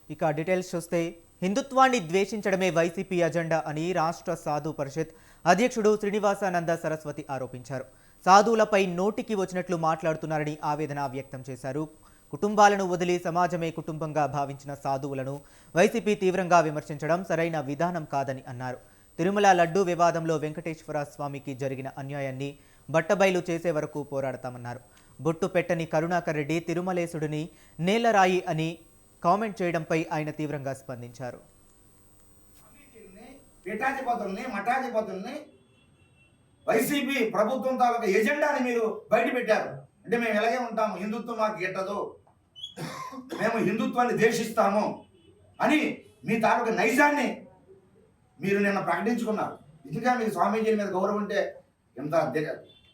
ఇక డీటెయిల్స్ చూస్తే హిందుత్వాన్ని ద్వేషించడమే వైసీపీ అజెండా అని రాష్ట్ర సాధు పరిషత్ అధ్యక్షుడు శ్రీనివాసానంద సరస్వతి ఆరోపించారు. సాధువులపై నోటికి వచ్చినట్లు మాట్లాడుతున్నారని ఆవేదన వ్యక్తం చేశారు. కుటుంబాలను వదిలి సమాజమే కుటుంబంగా భావించిన సాధువులను వైసీపీ తీవ్రంగా విమర్శించడం సరైన విధానం కాదని అన్నారు. తిరుమల లడ్డూ వివాదంలో వెంకటేశ్వర స్వామికి జరిగిన అన్యాయాన్ని బట్టబయలు చేసే వరకు పోరాడతామన్నారు. బొట్టు పెట్టని కరుణాకర్ రెడ్డి తిరుమలేశుడిని నేలరాయి అని కామెంట్ చేయడంపై ఆయన తీవ్రంగా స్పందించారు. పీఠాధిపతుల్ని మఠాధిపతుల్ని వైసీపీ ప్రభుత్వం తాలూకా ఎజెండాని మీరు బయట పెట్టారు. అంటే మేము ఎలాగే ఉంటాము, హిందుత్వం మాకు గిట్టదు, మేము హిందుత్వాన్ని ద్వేషిస్తాము అని మీ తాలూకా నైజాన్ని మీరు నిన్న ప్రకటించుకున్నారు. నిజంగా మీకు స్వామీజీల మీద గౌరవం ఉంటే ఇంత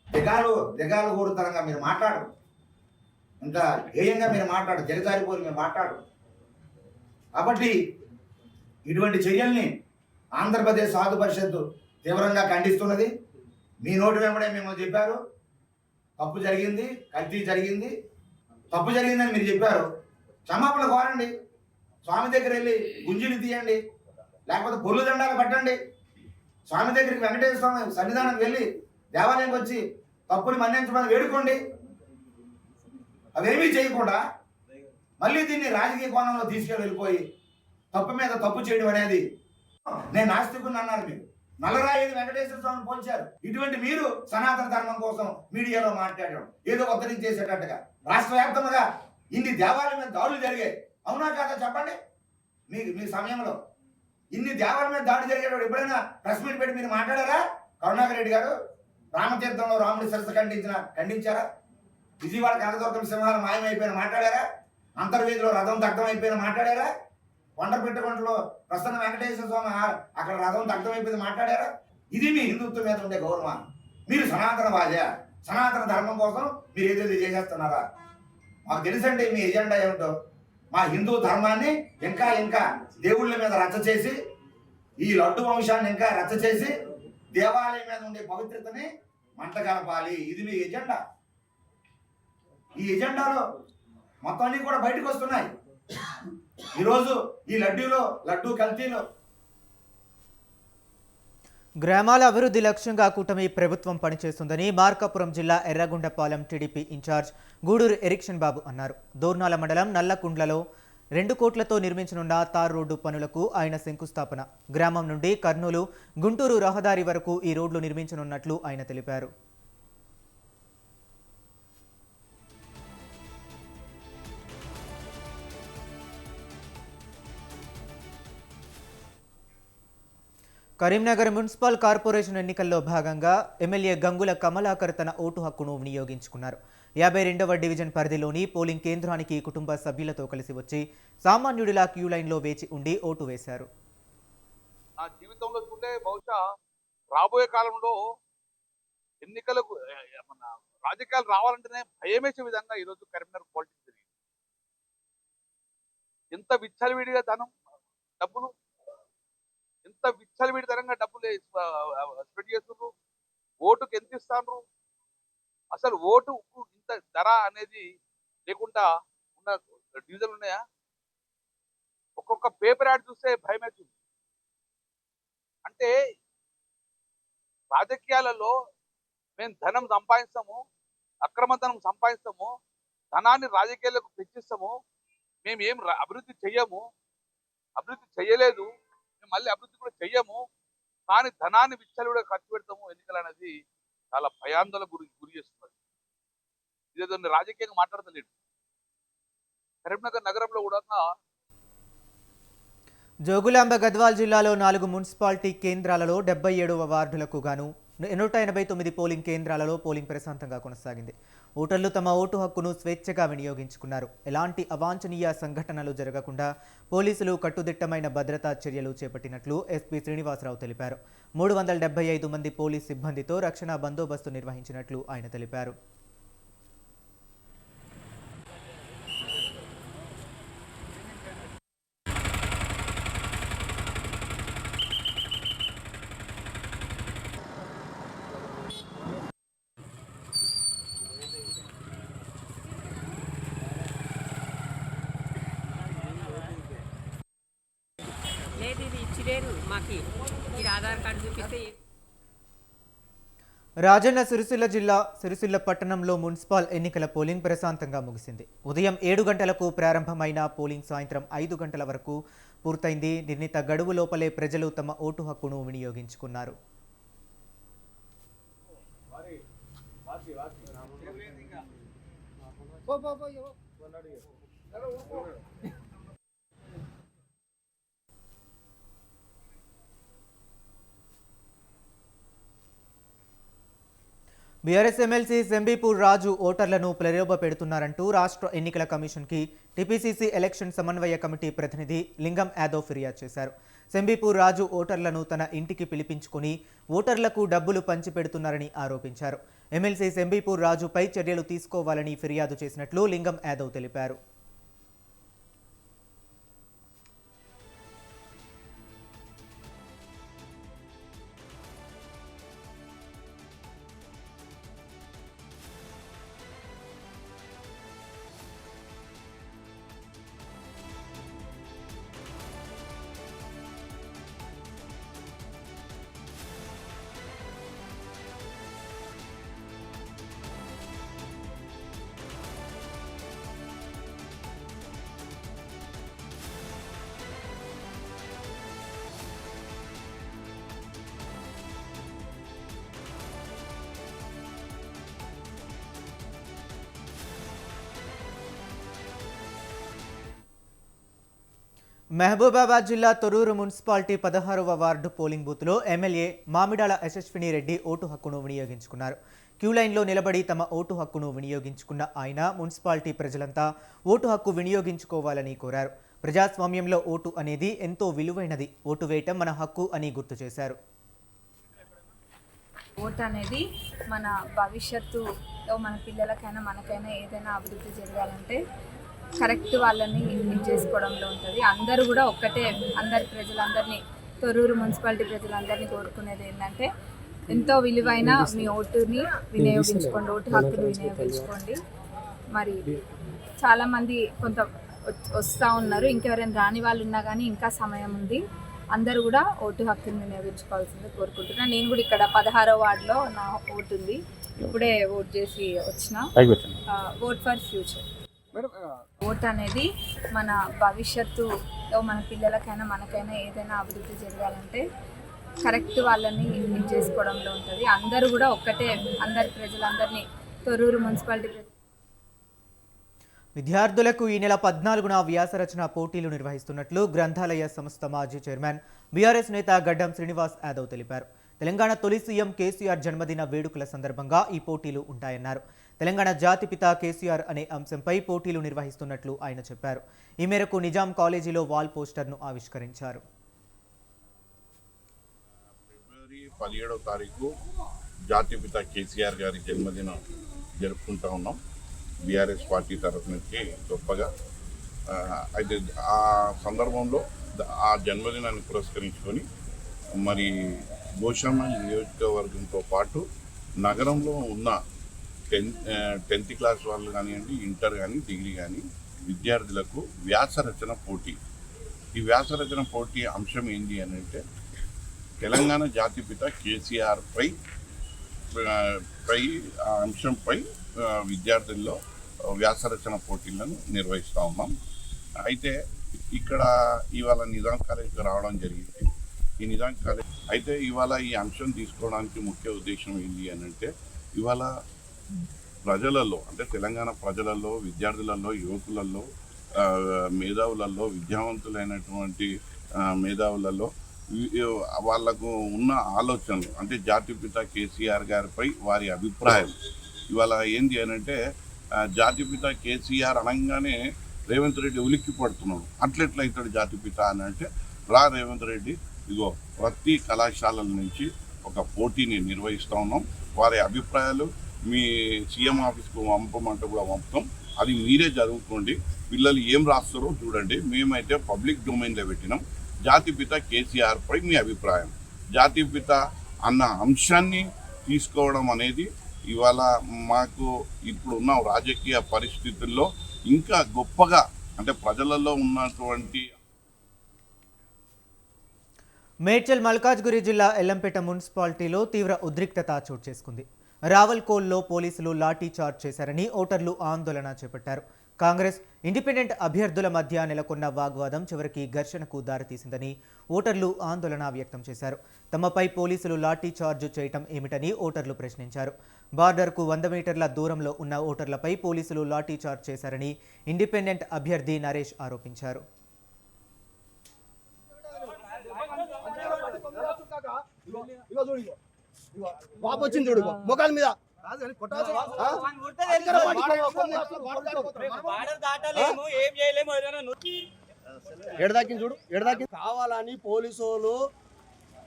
దిగాలు గోరుతరంగా మీరు మాట్లాడరు, ఇంత హేయంగా మీరు మాట్లాడరు, దిగజారిపోయి మీరు మాట్లాడరు. కాబట్టి ఇటువంటి చర్యల్ని ఆంధ్రప్రదేశ్ సాధు పరిషత్తు తీవ్రంగా ఖండిస్తున్నది. మీ నోటి వెంబడే మిమ్మల్ని చెప్పారు, తప్పు జరిగింది, కల్తీ జరిగింది, తప్పు జరిగిందని మీరు చెప్పారు. క్షమాపణ కోరండి, స్వామి దగ్గర వెళ్ళి గుంజీలు తీయండి, లేకపోతే పొర్లు దండాలు పట్టండి. స్వామి దగ్గరికి వెంకటేశ్వర స్వామి సన్నిధానానికి వెళ్ళి దేవాలయంకి వచ్చి తప్పుని మన్నించమని వేడుకోండి. అవేమీ చేయకుండా మళ్ళీ దీన్ని రాజకీయ కోణంలో తీసుకెళ్ళిపోయి తప్పు మీద తప్పు చేయడం అనేది, నేను నాస్తికుని అన్నారు, మీరు నల్లరాయి వెంకటేశ్వర స్వామిని పోల్చారు. ఇటువంటి మీరు సనాతన ధర్మం కోసం మీడియాలో మాట్లాడడం ఏదో ఉద్ధరించేసేటట్టుగా రాష్ట్ర వ్యాప్తంగా ఇన్ని దేవాలయం మీద దాడులు జరిగాయి, అవునా కాదా చెప్పండి. మీ సమయంలో ఇన్ని దేవాలయం మీద దాడి జరిగేటప్పుడు ఎప్పుడైనా ప్రెస్ మీట్ పెట్టి మీరు మాట్లాడారా? కరుణాకర్ రెడ్డి గారు రామతీర్థంలో రాముడి సరస్సు ఖండించారా? విజయవాడ కనకదుర్గం సింహాలు మాయమైపోయిన మాట్లాడారా? అంతర్వేదిలో రథం దగ్ధం అయిపోయిన మాట్లాడారా? కొండపిట్టగుంటలో ప్రసన్న వెంకటేశ్వర స్వామి అక్కడ రథం దగ్ధం అయిపోయింది మాట్లాడారా? ఇది మీ హిందుత్వం మీద ఉండే గౌరవం. మీరు సనాతన ధర్మం కోసం మీరు ఏదేదో చేసేస్తున్నారా? మాకు తెలుసండి మీ ఎజెండా ఏమిటో. మా హిందూ ధర్మాన్ని ఇంకా దేవుళ్ళ మీద రచ్చ చేసి, ఈ లడ్డు వంశాన్ని ఇంకా రచ్చ చేసి, దేవాలయం మీద ఉండే పవిత్రతని మంట కలపాలి. ఇది మీ ఎజెండా. ఈ ఎజెండాలో మొత్తం అన్ని కూడా బయటకు వస్తున్నాయి. ఈరోజు ఈ లడ్డూ కల్తీలో గ్రామాల అభివృద్ధి లక్ష్యంగా కూటమి ప్రభుత్వం పనిచేస్తుందని మార్కాపురం జిల్లా ఎర్రగొండపాలెం టీడీపీ ఇన్ఛార్జ్ గూడూరు ఎరిక్షన్ బాబు అన్నారు. దోర్నాల మండలం నల్లకుండ్లలో 2 కోట్లతో నిర్మించనున్న తార్ రోడ్డు పనులకు ఆయన శంకుస్థాపన. గ్రామం నుండి కర్నూలు గుంటూరు రహదారి వరకు ఈ రోడ్లు నిర్మించనున్నట్లు ఆయన తెలిపారు. కరీంనగర్ మున్సిపల్ కార్పొరేషన్ ఎన్నికల్లో భాగంగా ఎమ్మెల్యే గంగుల కమలాకర్ తన ఓటు హక్కును వినియోగించుకున్నారు. 52వ డివిజన్ పరిధిలోని పోలింగ్ కేంద్రానికి కుటుంబ సభ్యులతో కలిసి వచ్చి సామాన్యుడిలా క్యూ లైన్లో వేచి ఉండి ఓటు వేశారు. నా జీవితంలో చూస్తే బహుశా రాబోయే కాలంలో ఎన్నికలకు రాజకీయాలు రావాలంటేనే భయమేసే విధంగా ఈరోజు కరీంనగర్ పాలిటిక్స్ జరిగింది. ఎంత విచ్చలవిడిగా డబ్బులు ఎంత విచ్చలవిడితనంగా డబ్బులు స్పెండ్ చేస్తున్నారు. ఓటుకు ఎంత ఇస్తాను, అసలు ఓటుకు ఇంత ధర అనేది లేకుండా ఉన్న డివిజన్లు ఉన్నాయా? ఒక్కొక్క పేపర్ యాడ్ చూస్తే భయం అవుతుంది. అంటే రాజకీయాలలో మేము ధనం సంపాదిస్తాము, అక్రమధనం సంపాదిస్తాము, ధనాన్ని రాజకీయాలకు తెచ్చిస్తాము, మేము ఏం అభివృద్ధి చెయ్యము, అభివృద్ధి చెయ్యలేదు, మేము మళ్ళీ అభివృద్ధి కూడా చెయ్యము, కానీ ధనాన్ని విచ్చలవిడిగా ఖర్చు పెడతాము. ఎన్నికలు అనేది చాలా భయాందోళన గురి చేస్తున్నది. ఇదేదో రాజకీయంగా మాట్లాడతలేడు. కరీంనగర్ నగరంలో కూడా జోగులాంబ గద్వాల్ జిల్లాలో 4 మున్సిపాలిటీ కేంద్రాలలో 77వ వార్డులకు గాను 189 పోలింగ్ కేంద్రాలలో పోలింగ్ ప్రశాంతంగా కొనసాగింది. ఓటర్లు తమ ఓటు హక్కును స్వేచ్ఛగా వినియోగించుకున్నారు. ఎలాంటి అవాంఛనీయ సంఘటనలు జరగకుండా పోలీసులు కట్టుదిట్టమైన భద్రతా చర్యలు చేపట్టినట్లు ఎస్పీ శ్రీనివాసరావు తెలిపారు. 375 మంది పోలీస్ సిబ్బందితో రక్షణ బందోబస్తు నిర్వహించినట్లు ఆయన తెలిపారు. అయితే ఇది ఇచ్చిలేరు మాకు. మీరు ఆధార్ కార్డు చూపిస్తే రాజన్న సిరిసిల్ల జిల్లా సిరిసిల్ల పట్టణంలో మున్సిపల్ ఎన్నికల పోలింగ్ ప్రశాంతంగా ముగిసింది. ఉదయం 7 గంటలకు ప్రారంభమైన పోలింగ్ సాయంత్రం 5 గంటల వరకు పూర్తయింది. నిర్ణీత గడువు లోపలే ప్రజలు తమ ఓటు హక్కును వినియోగించుకున్నారు. బీఆర్ఎస్ ఎమ్మెల్సీ సెంబీపూర్ రాజు ఓటర్లను ప్రలోభ పెడుతున్నారంటూ రాష్ట్ర ఎన్నికల కమిషన్కి టీపీసీసీ ఎలక్షన్ సమన్వయ కమిటీ ప్రతినిధి లింగం యాదవ్ ఫిర్యాదు చేశారు. సెంబీపూర్ రాజు ఓటర్లను తన ఇంటికి పిలిపించుకుని ఓటర్లకు డబ్బులు పంచిపెడుతున్నారని ఆరోపించారు. ఎమ్మెల్సీ సెంబీపూర్ రాజుపై చర్యలు తీసుకోవాలని ఫిర్యాదు చేసినట్లు లింగం యాదవ్ తెలిపారు. మహబూబాబాద్ జిల్లా తొర్రూరు మున్సిపాలిటీ 16వ వార్డు పోలింగ్ బూత్లో ఎమ్మెల్యే మామిడాల యశస్విని రెడ్డి ఓటు హక్కును వినియోగించుకున్నారు. క్యూ లైన్లో నిలబడి తమ ఓటు హక్కును వినియోగించుకున్న ఆయన మున్సిపాలిటీ ప్రజలంతా ఓటు హక్కు వినియోగించుకోవాలని కోరారు. ప్రజాస్వామ్యంలో ఓటు అనేది ఎంతో విలువైనది. ఓటు వేయటం మన హక్కు అని గుర్తు చేశారు. ఓటు అనేది మన భవిష్యత్తులో మన పిల్లలకైనా మనకైనా ఏదైనా అభివృద్ధి జరగాలంటే కరెక్ట్ వాళ్ళని చేసుకోవడంలో ఉంటుంది. అందరూ కూడా ఒక్కటే, అందరి ప్రజలందరినీ, తొర్రూరు మున్సిపాలిటీ ప్రజలందరినీ కోరుకునేది ఏంటంటే ఎంతో విలువైన మీ ఓటుని వినియోగించుకోండి, ఓటు హక్కును వినియోగించుకోండి. మరి చాలామంది కొంత వస్తూ ఉన్నారు, ఇంకెవరైనా రాని వాళ్ళు ఉన్నా కానీ ఇంకా సమయం ఉంది. అందరూ కూడా ఓటు హక్కును వినియోగించుకోవాల్సిందే కోరుకుంటున్నాను. నేను కూడా ఇక్కడ 16వ వార్డులో నా ఓటు ఉంది. ఇప్పుడే ఓట్ చేసి వచ్చిన. Vote for future. ఓటు అనేది మన భవిష్యత్తులో మన పిల్లలకైనా మనకైనా ఏదైనా అభివృద్ధి జరగాలంటే కరెక్ట్ వాళ్ళని చేసుకోవడంలో ఉంటుంది. అందరూ కూడా ఒక్కటే, అందరి ప్రజలందరినీ, తొర్రూరు మున్సిపాలిటీ విద్యార్థులకు ఈ నెల 14న వ్యాసరచన పోటీలు నిర్వహిస్తున్నట్లు గ్రంథాలయ సంస్థ మాజీ చైర్మన్ బీఆర్ఎస్ నేత గడ్డం శ్రీనివాస్ యాదవ్ తెలిపారు. తెలంగాణ తొలి సీఎం కేసీఆర్ జన్మదిన వేడుకల సందర్భంగా ఈ పోటీలు ఉంటాయన్నారు. తెలంగాణ జాతిపిత కేసీఆర్ అనే అంశంపై పోటీలు నిర్వహిస్తున్నట్లు ఆయన చెప్పారు. ఈ మేరకు నిజాం కాలేజీలో వాల్ పోస్టర్ను ఆవిష్కరించారు. ఫిబ్రవరి 17వ తారీఖు జాతిపిత కేసీఆర్ గారి జన్మదినం జరుపుకుంటా ఉన్నాం. బీఆర్ఎస్ పార్టీ తరఫు నుంచి గొప్పగా. అయితే ఆ సందర్భంలో ఆ జన్మదినాన్ని పురస్కరించుకొని మరి గోషమ్మ నియోజకవర్గంతో పాటు నగరంలో ఉన్న 10th క్లాస్ వాళ్ళు కానివ్వండి, ఇంటర్ కానీ, డిగ్రీ కానీ విద్యార్థులకు వ్యాసరచన పోటీ. ఈ వ్యాసరచన పోటీ అంశం ఏంటి అని అంటే తెలంగాణ జాతిపిత కేసీఆర్ పై ఆ అంశంపై విద్యార్థుల్లో వ్యాసరచన పోటీలను నిర్వహిస్తూ ఉన్నాం. అయితే ఇక్కడ ఇవాళ నిజాం కాలేజీకి రావడం జరిగింది. ఈ నిజాం కాలేజ్ అయితే ఇవాళ ఈ అంశం తీసుకోవడానికి ముఖ్య ఉద్దేశం ఏంటి అని అంటే ఇవాళ ప్రజలలో, అంటే తెలంగాణ ప్రజలలో, విద్యార్థులలో, యువకులలో, మేధావులలో, విద్యావంతులైనటువంటి మేధావులలో వాళ్లకు ఉన్న ఆలోచనలు, అంటే జాతిపిత కేసీఆర్ గారిపై వారి అభిప్రాయం ఇవాళ ఏంటి అని అంటే జాతిపిత కేసీఆర్ అనగానే రేవంత్ రెడ్డి ఉలిక్కి పడుతున్నాడు. అట్లెట్లయితాడు జాతిపిత అని అంటే రేవంత్ రెడ్డి ఇగో ప్రతి కళాశాలల నుంచి ఒక పోటీని నిర్వహిస్తూ ఉన్నాం. వారి అభిప్రాయాలు మీ సీఎం ఆఫీస్కు పంపమంటే కూడా పంపుతాం. అది మీరే చదువుకోండి, పిల్లలు ఏం రాస్తారో చూడండి. మేమైతే పబ్లిక్ డొమైన్లో పెట్టినాం. జాతిపిత కేసీఆర్ పై మీ అభిప్రాయం. జాతిపిత అన్న అంశాన్ని తీసుకోవడం అనేది ఇవాళ మాకు ఇప్పుడున్న రాజకీయ పరిస్థితుల్లో ఇంకా గొప్పగా, అంటే ప్రజలలో ఉన్నటువంటి మేడ్చల్ మల్కాజ్గిరి జిల్లా ఎల్లంపేట మున్సిపాలిటీలో తీవ్ర ఉద్రిక్తత చోటు చేసుకుంది. రావల్కోల్లో పోలీసులు లాఠీ చార్జ్ చేశారని ఓటర్లు ఆందోళన చేపట్టారు. కాంగ్రెస్, ఇండిపెండెంట్ అభ్యర్థుల మధ్య నెలకొన్న వాగ్వాదం చివరికి ఘర్షణకు దారితీసిందని ఓటర్లు ఆందోళన వ్యక్తం చేశారు. తమపై పోలీసులు లాఠీ చార్జ్ చేయటం ఏమిటని ఓటర్లు ప్రశ్నించారు. బార్డర్కు 100 మీటర్ల దూరంలో ఉన్న ఓటర్లపై పోలీసులు లాఠీ చార్జ్ చేశారని ఇండిపెండెంట్ అభ్యర్థి నరేష్ ఆరోపించారు. కావాలని పోలీసు వాళ్ళు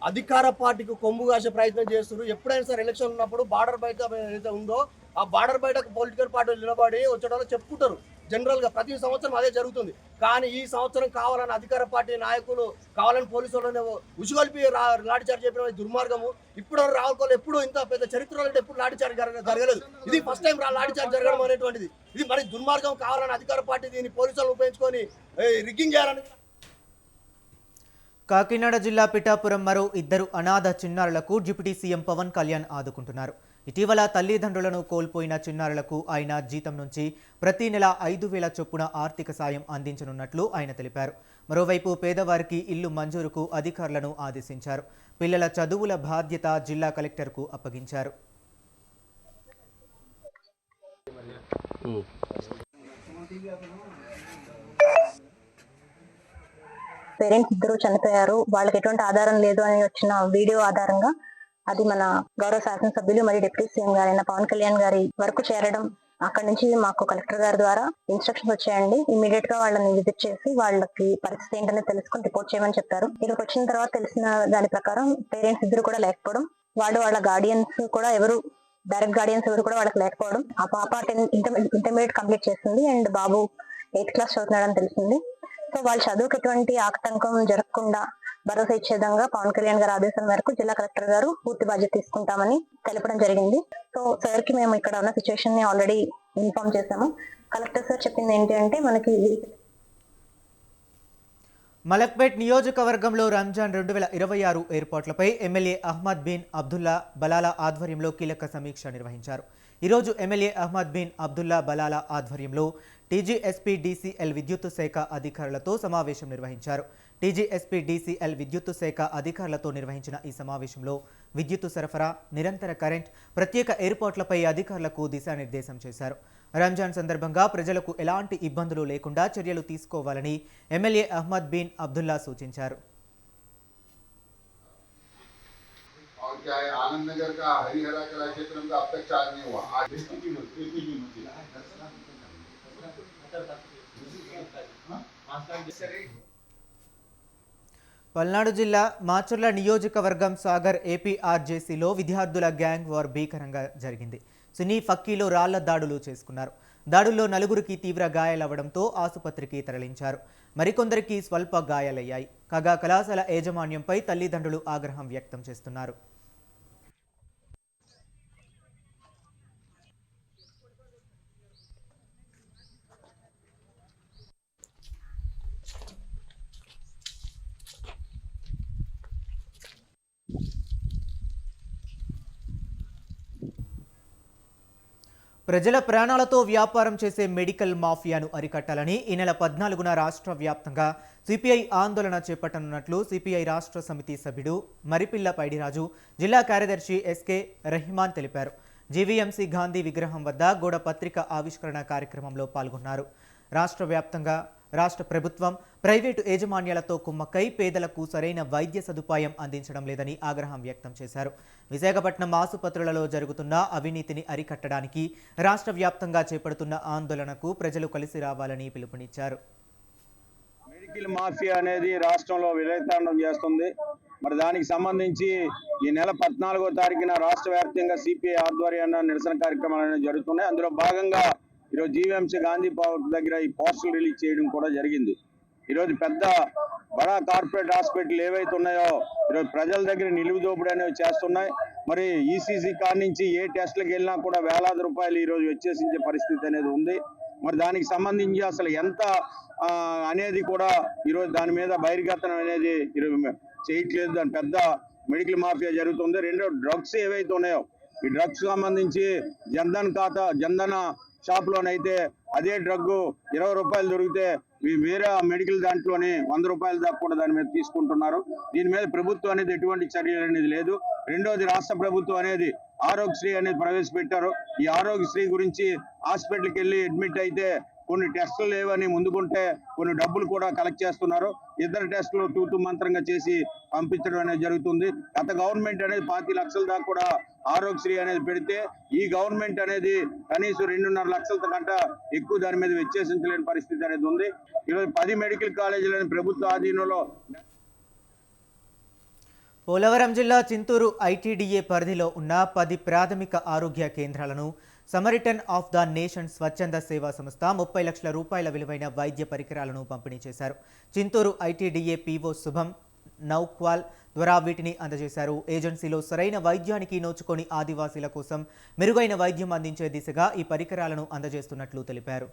అధికార పార్టీకి కొమ్ము కాసే ప్రయత్నం చేస్తున్నారు. ఎప్పుడైనా సరే ఎలక్షన్ ఉన్నప్పుడు బార్డర్ బయట ఏదైతే ఉందో ఆ బార్డర్ బయట పొలిటికల్ పార్టీలు నిలబడి వచ్చేటప్పుడు చెప్పుకుంటారు. జనరల్గా ప్రతి సంవత్సరం అదే జరుగుతుంది. కానీ ఈ సంవత్సరం కావాలని అధికార పార్టీ నాయకులు కావాలని పోలీసు వాళ్ళని ఉసుగొల్పి లాఠీ చార్జ్ చెప్పిన దుర్మార్గము. ఇప్పుడు రావుకోవాలి ఎప్పుడు ఇంత పెద్ద చరిత్రలో ఎప్పుడు లాఠీ చార్జ్ జరగలేదు. ఇది ఫస్ట్ టైం లాఠీ చార్జ్ జరగడం అనేటువంటిది. ఇది మరి దుర్మార్గం. కావాలని అధికార పార్టీ దీన్ని పోలీసులను ఉపయోగించుకొని రిగ్గింగ్ చేయాలని. కాకినాడ జిల్లా పిఠాపురం మరో 2 అనాథ చిన్నారులకు డిప్యూటీ సీఎం పవన్ కళ్యాణ్ ఆదుకుంటున్నారు. ఇటీవల తల్లిదండ్రులను కోల్పోయిన చిన్నారులకు ఆయన జీతం నుంచి ప్రతి నెల 5,000 చొప్పున ఆర్థిక సాయం అందించనున్నట్లు ఆయన తెలిపారు. మరోవైపు పేదవారికి ఇల్లు మంజూరుకు అధికారులను ఆదేశించారు. పిల్లల చదువుల బాధ్యత జిల్లా కలెక్టర్కు అప్పగించారు. పేరెంట్స్ ఇద్దరు చనిపోయారు, వాళ్ళకి ఎటువంటి ఆధారం లేదు అని వచ్చిన వీడియో ఆధారంగా అది మన గౌరవ శాసనసభ్యులు మరియు డిప్యూటీ సీఎం గారైన పవన్ కళ్యాణ్ గారి వరకు చేరడం, అక్కడ నుంచి మాకు కలెక్టర్ గారి ద్వారా ఇన్స్ట్రక్షన్స్ వచ్చాయండి. ఇమీడియట్ గా వాళ్ళని విజిట్ చేసి వాళ్ళకి పరిస్థితి ఏంటనే తెలుసుకొని రిపోర్ట్ చేయమని చెప్పారు. ఇక్కడికి వచ్చిన తర్వాత తెలిసిన దాని ప్రకారం పేరెంట్స్ ఇద్దరు కూడా లేకపోవడం, వాళ్ళ గార్డియన్స్ కూడా ఎవరు డైరెక్ట్ గార్డియన్స్ ఎవరు కూడా వాళ్ళకి లేకపోవడం. ఆ పాప ఇంటర్మీడియట్ కంప్లీట్ చేస్తుంది అండ్ బాబు 8th క్లాస్ చదువుతున్నాడని తెలిసింది. సో వాళ్ళ చదువుకు ఎటువంటి ఆటంకం జరగకుండా భరోసా ఇచ్చే విధంగా పవన్ కళ్యాణ్ గారి ఆదేశం మేరకు జిల్లా కలెక్టర్ గారు పూర్తి బాధ్యత తీసుకుంటామని తెలపడం జరిగింది. సో సార్ కి మేము ఇక్కడ ఉన్న సిచ్యువేషన్ ని ఆల్రెడీ ఇన్ఫార్మ్ చేశాము. కలెక్టర్ సార్ చెప్పింది ఏంటి అంటే మనకి మలక్పేట్ నియోజకవర్గంలో రంజాన్ 2026 ఏర్పాట్లపై ఎమ్మెల్యే అహ్మద్ బిన్ అబ్దుల్లా బలాలా ఆధ్వర్యంలో కీలక సమీక్ష నిర్వహించారు. ఈరోజు ఎమ్మెల్యే అహ్మద్ బిన్ అబ్దుల్లా బలాలా ఆధ్వర్యంలో టీజీఎస్పీడీసీఎల్ విద్యుత్ శాఖ అధికారులతో సమావేశం నిర్వహించారు. టీజీఎస్పీడీసీఎల్ విద్యుత్ శాఖ అధికారులతో నిర్వహించిన ఈ సమావేశంలో విద్యుత్ సరఫరా, నిరంతర కరెంట్, ప్రత్యేక ఏర్పాట్లపై అధికారులకు దిశానిర్దేశం చేశారు. రంజాన్ సందర్భంగా ప్రజలకు ఎలాంటి ఇబ్బందులు లేకుండా చర్యలు తీసుకోవాలని ఎమ్మెల్యే అహ్మద్ బిన్ అబ్దుల్లా సూచించారు. आनंदनगर का हरिहरा कला क्षेत्र में अब तक चार्ज नहीं हुआ. आज పల్నాడు జిల్లా మాచర్ల నియోజకవర్గం సాగర్ ఏపీఆర్జేసీలో విద్యార్థుల గ్యాంగ్ వార్ భీకరంగా జరిగింది. సినీ ఫక్కీలో రాళ్ల దాడులు చేసుకున్నారు. దాడుల్లో 4గురికి తీవ్ర గాయాలవ్వడంతో ఆసుపత్రికి తరలించారు. మరికొందరికి స్వల్ప గాయాలయ్యాయి. కాగా కళాశాల యాజమాన్యంపై తల్లిదండ్రులు ఆగ్రహం వ్యక్తం చేస్తున్నారు. ప్రజల ప్రాణాలతో వ్యాపారం చేసే మెడికల్ మాఫియాను అరికట్టాలని ఈ నెల 14న రాష్ట్ర వ్యాప్తంగా సిపిఐ ఆందోళన చేపట్టనున్నట్లు సిపిఐ రాష్ట్ర సమితి సభ్యుడు మరిపిల్ల పైడిరాజు, జిల్లా కార్యదర్శి ఎస్కే రెహమాన్ తెలిపారు. జీవీఎంసీ గాంధీ విగ్రహం వద్ద గోడ పత్రిక ఆవిష్కరణ కార్యక్రమంలో పాల్గొన్నారు. రాష్ట్ర వ్యాప్తంగా రాష్ట్ర ప్రభుత్వం ప్రైవేటు యాజమాన్యాలతో కుమ్మక్కై పేదలకు సరైన వైద్య సదుపాయం అందించడం లేదని ఆగ్రహం వ్యక్తం చేశారు. విశాఖపట్నం ఆసుపత్రులలో జరుగుతున్న అవినీతిని అరికట్టడానికి రాష్ట్ర వ్యాప్తంగా చేపడుతున్న ఆందోళనకు ప్రజలు కలిసి రావాలని పిలుపునిచ్చారు. మెడికల్ మాఫియా అనేది రాష్ట్రంలో విలయతాండం చేస్తుంది. మరి దానికి సంబంధించి ఈ నెల 14వ తారీఖున రాష్ట్ర వ్యాప్తంగా సిపిఐ ఆధ్వర్యాన నిరసన కార్యక్రమాలు జరుగుతున్నాయి. అందులో భాగంగా ఈరోజు జీవీఎంసీ గాంధీ పార్క్ దగ్గర ఈ పోస్టర్లు రిలీజ్ చేయడం కూడా జరిగింది. ఈరోజు పెద్ద బడా కార్పొరేట్ హాస్పిటల్ ఏవైతే ఉన్నాయో ఈరోజు ప్రజల దగ్గర నిలువు దోపిడీ అనేవి చేస్తున్నాయి. మరి ఈసీసీ కార్ నుంచి ఏ టెస్టులకు వెళ్ళినా కూడా వేలాది రూపాయలు ఈరోజు వెచ్చేసించే పరిస్థితి అనేది ఉంది. మరి దానికి సంబంధించి అసలు ఎంత అనేది కూడా ఈరోజు దాని మీద బహిర్గతం అనేది ఈరోజు చేయట్లేదు. దాని పెద్ద మెడికల్ మాఫియా జరుగుతుంది. రెండో డ్రగ్స్ ఏవైతే ఉన్నాయో ఈ డ్రగ్స్ సంబంధించి జన్ధన షాప్లోనైతే అదే డ్రగ్ 20 రూపాయలు దొరికితే వేరే మెడికల్ దాంట్లోని 100 రూపాయల దాకా కూడా దాని మీద తీసుకుంటున్నారు. దీని మీద ప్రభుత్వం అనేది ఎటువంటి చర్యలు అనేది లేదు. రెండోది, రాష్ట్ర ప్రభుత్వం అనేది ఆరోగ్యశ్రీ అనేది ప్రవేశపెట్టారు. ఈ ఆరోగ్యశ్రీ గురించి హాస్పిటల్కి వెళ్ళి అడ్మిట్ అయితే కొన్ని టెస్టులు లేవని ముందుకుంటే కొన్ని డబ్బులు కూడా కలెక్ట్ చేస్తున్నారు. ఇద్దరు టెస్టులు తూతు మంత్రంగా చేసి పంపించడం అనేది జరుగుతుంది. గత గవర్నమెంట్ అనేది 25 లక్షల దాకా కూడా ఆరోగ్యశ్రీ అనేది పెడితే ఈ గవర్నమెంట్ అనేది కనీసం 2.5 లక్షల కంటే ఎక్కువ దాని మీద వెచ్చేసించలేని పరిస్థితి అనేది ఉంది. ఈరోజు 10 మెడికల్ కాలేజీలను ప్రభుత్వ ఆధీనంలో. పోలవరం జిల్లా చింతూరు ఐటీడీఏ పరిధిలో ఉన్న 10 ప్రాథమిక ఆరోగ్య కేంద్రాలను సమరిటన్ ఆఫ్ ద నేషన్ స్వచ్ఛంద సేవా సంస్థ 30 లక్షల రూపాయల విలువైన వైద్య పరికరాలను పంపిణీ చేశారు. చింతూరు ఐటీడీఏ పీఓ శుభం నౌక్వాల్ ద్వారా వీటిని అందజేశారు. ఏజెన్సీలో సరైన వైద్యానికి నోచుకొని ఆదివాసీల కోసం మెరుగైన వైద్యం అందించే దిశగా ఈ పరికరాలను అందజేస్తున్నట్లు తెలిపారు.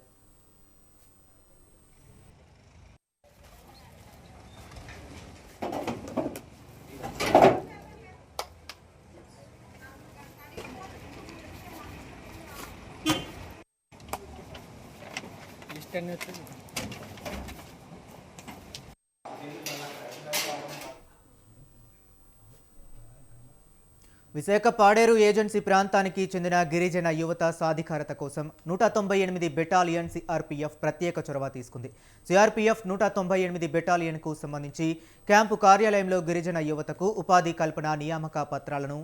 విశాఖ పాడేరు ఏజెన్సీ ప్రాంతానికి చెందిన గిరిజన యువత సాధికారత కోసం 198 బెటాలియన్ సిఆర్పీఎఫ్ ప్రత్యేక చొరవ తీసుకుంది. సిఆర్పీఎఫ్ 198 బెటాలియన్కు సంబంధించి క్యాంపు కార్యాలయంలో గిరిజన యువతకు ఉపాధి కల్పన నియామక పత్రాలను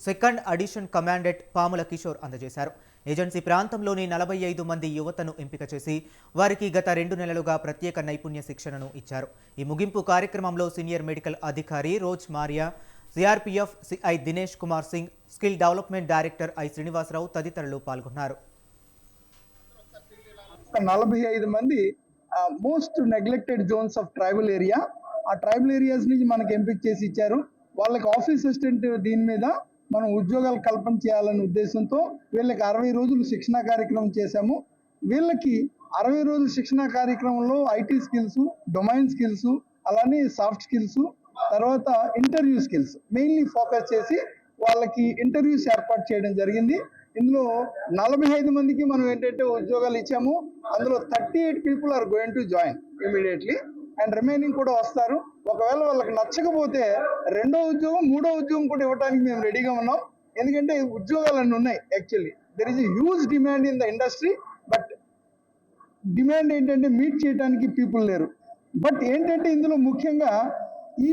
సెకండ్ అడిషన్ కమాండెంట్ పాముల కిషోర్ అందజేశారు. ఏజెన్సీ ప్రాంతంలోని 45 మంది యువతను ఎంపిక చేసి వారికి గత 2 నెలలుగా ప్రత్యేక నైపుణ్య శిక్షణను ఇచ్చారు. ఈ ముగింపు కార్యక్రమంలో సీనియర్ మెడికల్ అధికారి Rose Maria, CRPF CI Dinesh Kumar Singh, skill development director I Srinivasarao తదితరులు పాల్గొన్నారు. 45 మంది most neglected zones of tribal area, ఆ ట్రైబల్ ఏరియాస్ నుంచి మనకి ఎంపిక చేసి ఇచ్చారు. వాళ్ళకి ఆఫీస్ అసిస్టెంట్ దీని మీద మనం ఉద్యోగాలు కల్పన చేయాలనే ఉద్దేశంతో వీళ్ళకి 60 రోజులు శిక్షణా కార్యక్రమం చేశాము. వీళ్ళకి 60 రోజుల శిక్షణా కార్యక్రమంలో ఐటీ స్కిల్స్, డొమైన్ స్కిల్స్, అలానే సాఫ్ట్ స్కిల్స్, తర్వాత ఇంటర్వ్యూ స్కిల్స్ మెయిన్లీ ఫోకస్ చేసి వాళ్ళకి ఇంటర్వ్యూస్ ఏర్పాటు చేయడం జరిగింది. ఇందులో 45 మందికి మనం ఏంటంటే ఉద్యోగాలు ఇచ్చాము. అందులో 38 people are going to join immediately and remaining కూడా వస్తారు. ఒకవేళ వాళ్ళకి నచ్చకపోతే 2వ ఉద్యోగం, 3వ ఉద్యోగం కూడా ఇవ్వడానికి మేము రెడీగా ఉన్నాం. ఎందుకంటే ఉద్యోగాలు అన్నీ ఉన్నాయి. Actually there is a huge demand in the industry, but demand ఏంటంటే మీట్ చేయడానికి పీపుల్ లేరు. బట్ ఏంటంటే ఇందులో ముఖ్యంగా ఈ